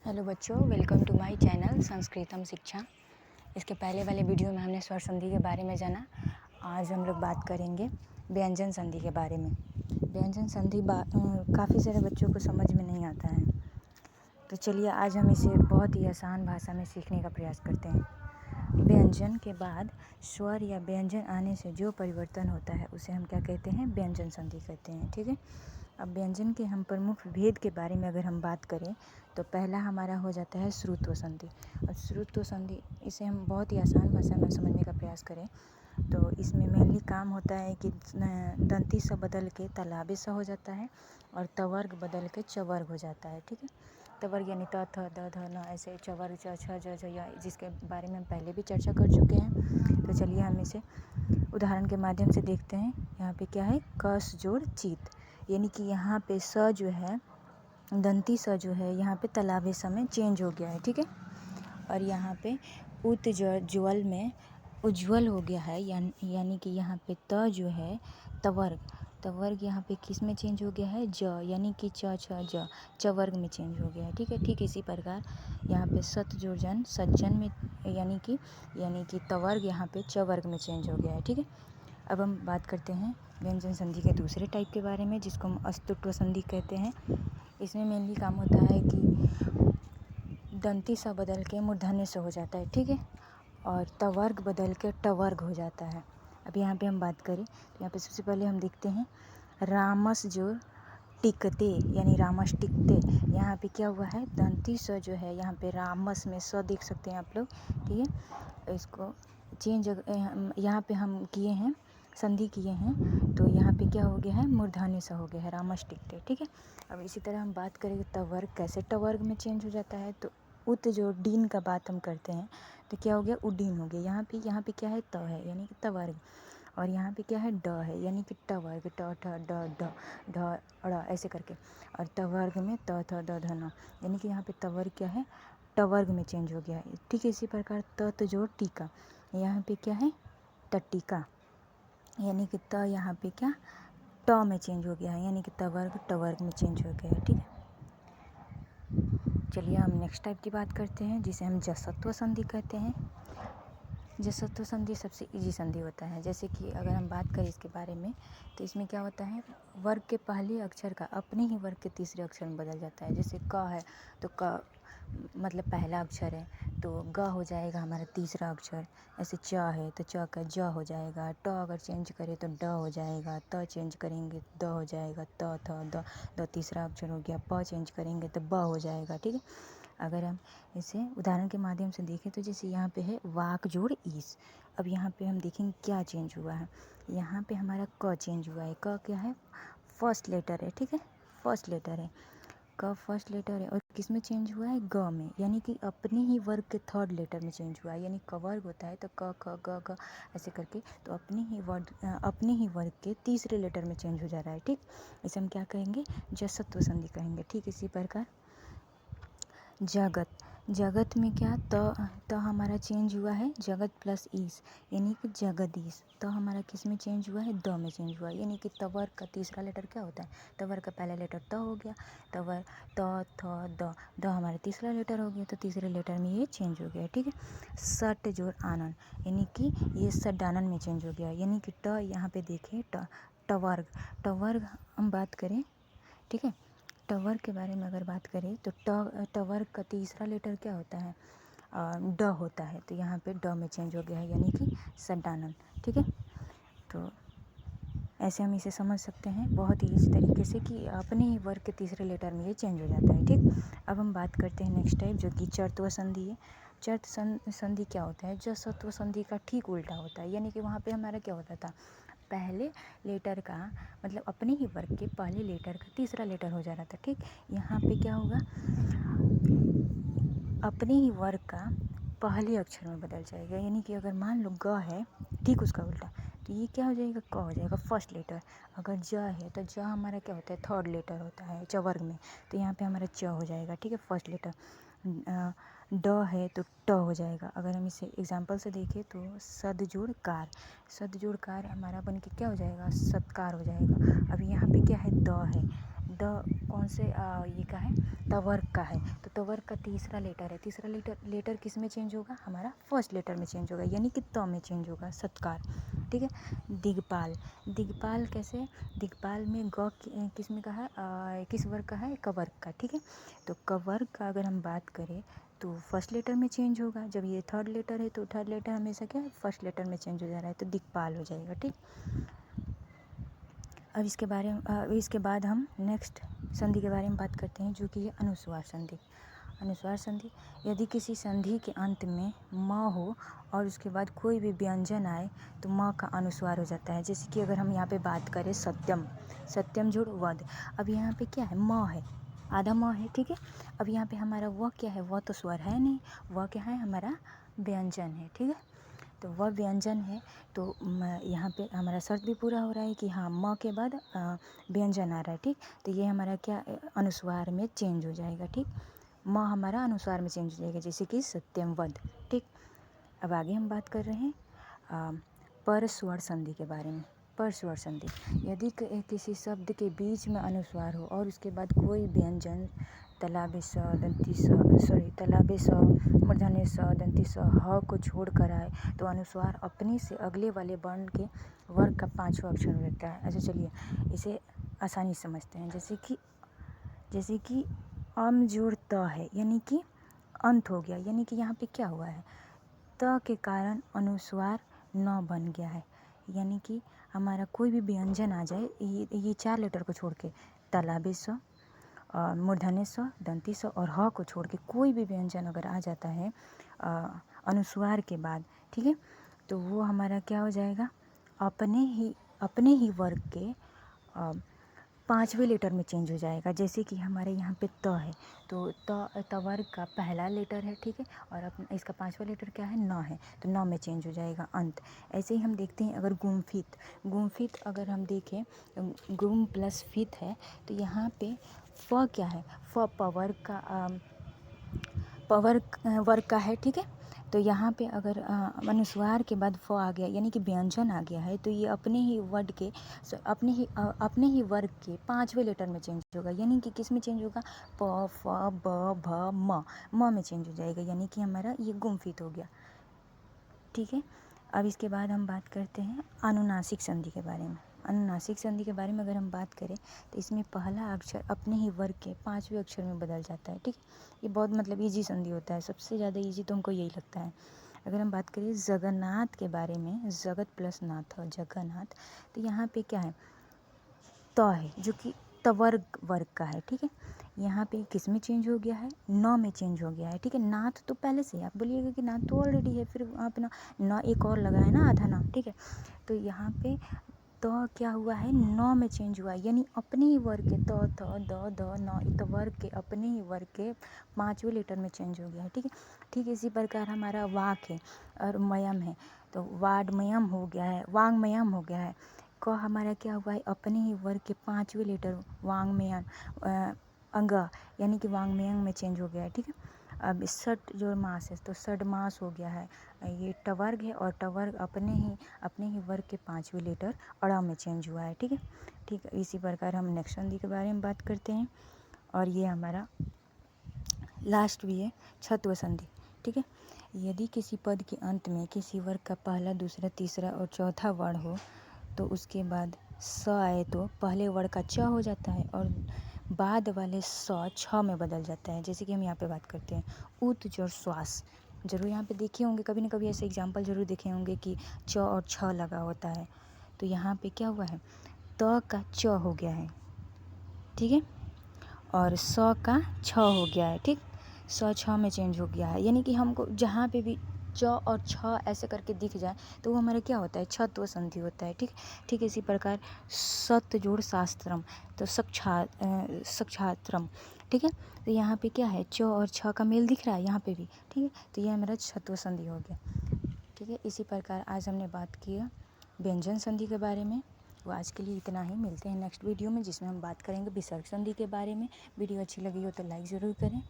Hello बच्चों, welcome to my channel संस्कृतम शिक्षा। इसके पहले वाले वीडियो में हमने स्वर संधि के बारे में जाना। आज हम लोग बात करेंगे व्यंजन संधि के बारे में। व्यंजन संधि काफ़ी सारे बच्चों को समझ में नहीं आता है, तो चलिए आज हम इसे बहुत ही आसान भाषा में सीखने का प्रयास करते हैं। व्यंजन के बाद स्वर या व्यंजन आने से जो परिवर्तन होता है उसे हम क्या कहते हैं? व्यंजन संधि कहते हैं। ठीक है। अब व्यंजन के हम प्रमुख भेद के बारे में अगर हम बात करें तो पहला हमारा हो जाता है श्रुत्व संधि। और श्रुत्व संधि इसे हम बहुत ही आसान भाषा में समझने का प्रयास करें तो इसमें मेनली काम होता है कि दंती सा बदल के तालाबे सा हो जाता है और तवर्ग बदल के चवर्ग हो जाता है। ठीक है। तवर्ग यानी त थ द ध न, ऐसे चवर्ग च छ ज झ या, जिसके बारे में हम पहले भी चर्चा कर चुके हैं। तो चलिए हम इसे उदाहरण के माध्यम से देखते हैं। यहाँ पे क्या है? कस जोड़ चित, यानी कि यहाँ पे स जो है, दंती स जो है यहाँ पे तालाबे स में चेंज हो गया है। ठीक है। और यहाँ पे ज्वल में उज्ज्वल हो गया है, यानी कि यहाँ पे त जो है तवर्ग यहाँ पे किस में चेंज हो गया है? ज, यानी कि च छ ज चवर्ग में चेंज हो गया है। ठीक है। ठीक इसी प्रकार यहाँ पे सत जोड़ जन सज्जन में, यानी कि तवर्ग यहाँ पे चवर्ग में चेंज हो गया है। ठीक है। अब हम बात करते हैं व्यंजन संधि के दूसरे टाइप के बारे में, जिसको हम अस्तुत्व संधि कहते हैं। इसमें मेनली काम होता है कि दंती सा बदल के मूर्धन्य सा हो जाता है। ठीक है। और तवर्ग बदल के टवर्ग हो जाता है। अब यहाँ पे हम बात करें तो यहाँ पे सबसे पहले हम देखते हैं रामस जो टिकते, यानी रामस टिकते। यहाँ पे क्या हुआ है? दंती स जो है यहाँ पे रामस में स देख सकते हैं आप लोग। ठीक है। इसको चेंज यहाँ पे हम किए हैं, संधि किए हैं, तो यहाँ पे क्या हो गया है? मूर्धन्य सा हो गया है, रामस टिकते। ठीक है। अब इसी तरह हम बात करेंगे तवर्ग कैसे टवर्ग में चेंज हो जाता है। तो उत जो डीन का बात हम करते हैं तो क्या हो गया? उडीन हो गया। यहाँ पे क्या है? त है, यानी कि तवर्ग। और यहाँ पे क्या है? ड है, यानी कि टवर्ग। ट ठ ड ढ ढ ड़ ऐसे करके। और टवर्ग में त थ द ध न, यानी कि यहाँ पे तवर्ग क्या है? टवर्ग में चेंज हो गया है। ठीक है। इसी प्रकार तत जोड़ टीका, यहाँ पे क्या है? टटीका, यानी कि त यहाँ पे क्या? ट में चेंज हो गया है, यानी कि तवर्ग टवर्ग में चेंज हो गया है। ठीक है। चलिए हम नेक्स्ट टाइप की बात करते हैं, जिसे हम जसत्व संधि कहते हैं। जसत्व संधि सबसे इजी संधि होता है। जैसे कि अगर हम बात करें इसके बारे में तो इसमें क्या होता है? वर्ग के पहले अक्षर का अपने ही वर्ग के तीसरे अक्षर में बदल जाता है। जैसे क है तो क मतलब पहला अक्षर है तो ग हो जाएगा हमारा तीसरा अक्षर। ऐसे च है तो च का ज हो जाएगा। ट अगर चेंज करें तो ड हो जाएगा। त चेंज करेंगे द हो जाएगा। त थ द तीसरा अक्षर हो गया। प चेंज करेंगे तो ब हो जाएगा। ठीक है। अगर हम इसे उदाहरण के माध्यम से देखें तो जैसे यहाँ पे है वाक जोड़ ईस। अब यहाँ पे हम देखेंगे क्या चेंज हुआ है। यहाँ पे हमारा क चेंज हुआ है। क क्या है? फर्स्ट लेटर है। ठीक है। फर्स्ट लेटर है, क फर्स्ट लेटर है। और किस में चेंज हुआ है? ग में, यानी कि अपने ही वर्ग के थर्ड लेटर में चेंज हुआ है। यानी क वर्ग होता है तो क ख ग घ ऐसे करके, तो अपने ही वर्ग के तीसरे लेटर में चेंज हो जा रहा है। ठीक। इसे हम क्या कहेंगे? जसत्व संधि कहेंगे। ठीक इसी प्रकार जगत में क्या? त हमारा चेंज हुआ है जगत प्लस ईस, यानी कि जगदीश। त हमारा किस में चेंज हुआ है? द में चेंज हुआ है, यानी कि तवर्ग का तीसरा लेटर क्या होता है? तवर्ग का पहला लेटर त हो गया। तवर्ग त थ द हमारा तीसरा लेटर हो गया, तो तीसरे लेटर में ये चेंज हो गया। ठीक है। सट जोड़ आनन, यानी कि ये सडानन में चेंज हो गया, यानी कि ट यहाँ पे देखिए टवर्ग हम बात करें। ठीक है। टवर्ग के बारे में अगर बात करें तो टवर्ग का तीसरा लेटर क्या होता है? ड होता है, तो यहाँ पे ड में चेंज हो गया है, यानी कि सडानन। ठीक है। तो ऐसे हम इसे समझ सकते हैं बहुत ही इस तरीके से कि अपने ही वर्ग के तीसरे लेटर में ये चेंज हो जाता है। ठीक। अब हम बात करते हैं नेक्स्ट टाइप, जो कि चर्त्व संधि है। चर्त संधि क्या होता है? जसत्व संधि का ठीक उल्टा होता है, यानी कि वहाँ पे हमारा क्या होता था? पहले लेटर का मतलब अपने ही वर्ग के पहले लेटर का तीसरा लेटर हो जा रहा था। ठीक। यहाँ पे क्या होगा? अपने ही वर्ग का पहले अक्षर में बदल जाएगा, यानी कि अगर मान लो ग है, ठीक उसका उल्टा, तो ये क्या हो जाएगा? क हो जाएगा फर्स्ट लेटर। अगर ज है तो ज हमारा क्या होता है? थर्ड लेटर होता है चवर्ग में, तो यहाँ पे हमारा च हो जाएगा। ठीक है। First letter. ड है तो ट हो जाएगा। अगर हम इसे एग्जाम्पल से देखें तो सद जोड़ कार हमारा बन के क्या हो जाएगा? सत्कार हो जाएगा। अभी यहाँ पे क्या है? द है, कौन से ये का है, तवर्क का है। तो तवर्क का तीसरा लेटर है, तीसरा लेटर किस में चेंज होगा, हमारा फर्स्ट लेटर में चेंज होगा, यानी कि त में चेंज होगा, सत्कार। ठीक है। दिगपाल, दिगपाल कैसे, दिगपाल में ग किस में का है, किस वर्ग का है, कवर्ग का। ठीक है। तो कवर्ग का अगर हम बात करें तो फर्स्ट लेटर में चेंज होगा। जब ये थर्ड लेटर है तो थर्ड लेटर हमेशा क्या है, फर्स्ट लेटर में चेंज हो जा रहा है, तो दिक्पाल हो जाएगा। ठीक। अब इसके बाद हम नेक्स्ट संधि के बारे में बात करते हैं, जो कि है अनुस्वार संधि। अनुस्वार संधि, यदि किसी संधि के अंत में म हो और उसके बाद कोई भी व्यंजन आए तो म का अनुस्वार हो जाता है। जैसे कि अगर हम यहाँ पे बात करें सत्यम, सत्यम जोड़ वध। अब यहाँ पे क्या है, म है, आधा म है। ठीक है। अब यहाँ पे हमारा वह क्या है, वह तो स्वर है नहीं, वह क्या है, हमारा व्यंजन है। ठीक है। तो वह व्यंजन है, तो यहाँ पे हमारा शर्त भी पूरा हो रहा है कि हाँ म के बाद व्यंजन आ रहा है। ठीक। तो ये हमारा क्या, अनुस्वार में चेंज हो जाएगा। ठीक। म हमारा अनुस्वार में चेंज हो जाएगा, जैसे कि सत्यम वध। ठीक। अब आगे हम बात कर रहे हैं परस्वर संधि के बारे में। परस्वर संधि, यदि किसी शब्द के बीच में अनुस्वार हो और उसके बाद कोई व्यंजन तलाबे स दंती तलाबे स मूर्धन्य स दंती स ह को छोड़ कर आए तो अनुस्वार अपने से अगले वाले वर्ण के वर्ग का पांचवा अक्षर हो जाता है। अच्छा चलिए इसे आसानी से समझते हैं। जैसे कि अम जोड़ त है, यानी कि अंत हो गया, यानी कि यहाँ पे क्या हुआ है, त के कारण अनुस्वार न बन गया है। यानी कि हमारा कोई भी व्यंजन आ जाए, ये 4 लेटर को छोड़ के, तलाबे स, मूर्धन्य स, दंती स और ह को छोड़ के कोई भी व्यंजन अगर आ जाता है अनुस्वार के बाद, ठीक है, तो वो हमारा क्या हो जाएगा, अपने ही वर्ग के 5वें लेटर में चेंज हो जाएगा। जैसे कि हमारे यहाँ पे त है, तो तवर्ग का पहला लेटर है। ठीक है। और इसका 5वां लेटर क्या है, न है, तो न में चेंज हो जाएगा अंत। ऐसे ही हम देखते हैं अगर गुम्फित अगर हम देखें, गुम प्लस फित है, तो यहाँ पे फ क्या है, फ वर्ग का है। ठीक है। तो यहाँ पे अगर अनुस्वार के बाद फ आ गया, यानी कि व्यंजन आ गया है, तो ये अपने ही वर्ग के 5वें लेटर में चेंज होगा। यानी कि किस में चेंज होगा, प फ ब भ म में चेंज हो जाएगा, यानी कि हमारा ये गुम्फित हो गया। ठीक है। अब इसके बाद हम बात करते हैं अनुनासिक संधि के बारे में। अनुनासिक संधि के बारे में अगर हम बात करें तो इसमें पहला अक्षर अपने ही वर्ग के 5वें अक्षर में बदल जाता है। ठीक। ये बहुत मतलब ईजी संधि होता है, सबसे ज़्यादा ईजी तो हमको यही लगता है। अगर हम बात करें जगन्नाथ के बारे में, जगत प्लस नाथ जगन्नाथ, तो यहाँ पे क्या है, त है, जो कि वर्ग का है। ठीक है। यहाँ पे किस में चेंज हो गया है, न में चेंज हो गया है। ठीक है। नाथ तो पहले से, आप बोलिएगा कि नाथ तो ऑलरेडी है, फिर आप न एक और लगा है ना, आधा न। ठीक है। तो यहाँ पे तो क्या हुआ है, न में चेंज हुआ है, यानी अपने ही वर्ग के द न, तो वर्ग के अपने ही वर्ग के 5वें लेटर में चेंज हो गया है। ठीक है। ठीक इसी प्रकार हमारा वाक है और मयम है, तो वाडमयम हो गया है, वांगमयम हो गया है। क हमारा क्या हुआ है, अपने ही वर्ग के 5वें लेटर वांगमयन अंग, यानी कि वांगमयंग में चेंज हो गया है। ठीक है। अब षट जो मास है, तो षड मास हो गया है, ये टवर्ग है, और टवर्ग अपने ही वर्ग के 5वें लेटर अड़ा में चेंज हुआ है। ठीक है। ठीक है। इसी प्रकार हम नेक्स्ट संधि के बारे में बात करते हैं, और ये हमारा लास्ट भी है, छत्व संधि। ठीक है। यदि किसी पद के अंत में किसी वर्ग का पहला, दूसरा, तीसरा और चौथा वर्ण हो तो उसके बाद स आए तो पहले वर्ग का च हो जाता है और बाद वाले स छ में बदल जाता है। जैसे कि हम यहाँ पे बात करते हैं उत जोड़ श्वास, जरूर यहाँ पे देखे होंगे, कभी ना कभी ऐसे एग्जाम्पल जरूर देखे होंगे कि च और छ लगा होता है। तो यहाँ पे क्या हुआ है, त का च हो गया है। ठीक है। और स का छ हो गया है। ठीक। स छ में चेंज हो गया है, यानी कि हमको जहाँ पे भी च और छ ऐसे करके दिख जाए तो वो हमारा क्या होता है, छत्व संधि होता है। ठीक। ठीक इसी प्रकार सत जोड़ शास्त्रम, तो सक्षात्रम। ठीक है। तो यहाँ पे क्या है, च और छ का मेल दिख रहा है यहाँ पे भी। ठीक है। तो ये हमारा छत्व संधि हो गया। ठीक है। इसी प्रकार आज हमने बात किया व्यंजन संधि के बारे में। वो आज के लिए इतना ही, मिलते हैं नेक्स्ट वीडियो में जिसमें हम बात करेंगे विसर्ग संधि के बारे में। वीडियो अच्छी लगी हो तो लाइक ज़रूर करें।